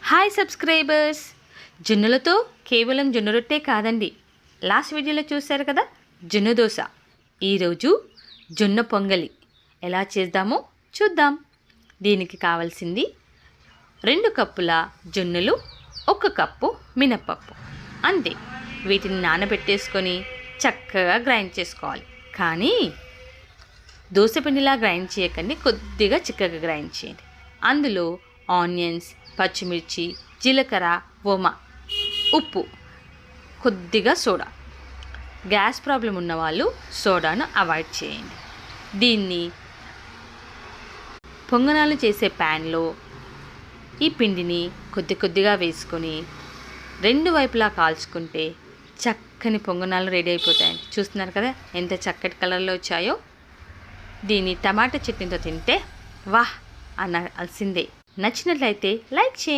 Hi subscribers. జొన్నలతో కేవలం జొన్న రొట్టే కాదండి, లాస్ట్ వీడియోలో చూశారు కదా జొన్న దోశ. ఈరోజు జొన్న పొంగలి ఎలా చేద్దామో చూద్దాం. దీనికి కావాల్సింది 2 కప్పుల జొన్నలు, 1 కప్పు మినప్పప్పు, అంతే. వీటిని నానబెట్టేసుకొని చక్కగా గ్రైండ్ చేసుకోవాలి. కానీ దోశపిండిలా గ్రైండ్ చేయకండి, కొద్దిగా చిక్కగా గ్రైండ్ చేయండి. అందులో ఆనియన్స్, పచ్చిమిర్చి, జీలకర్ర, ఓమ, ఉప్పు, కొద్దిగా సోడా. గ్యాస్ ప్రాబ్లం ఉన్నవాళ్ళు సోడాను అవాయిడ్ చేయండి. దీన్ని పొంగనాలు చేసే ప్యాన్లో ఈ పిండిని కొద్ది కొద్దిగా వేసుకొని 2 వైపులా కాల్చుకుంటే చక్కని పొంగనాలు రెడీ అయిపోతాయండి. చూస్తున్నారు కదా ఎంత చక్కటి కలర్లో వచ్చాయో. దీన్ని టమాటా చట్నీతో తింటే వాహ్ అనాల్సిందే. నచ్చినట్లయితే లైక్ చేయండి.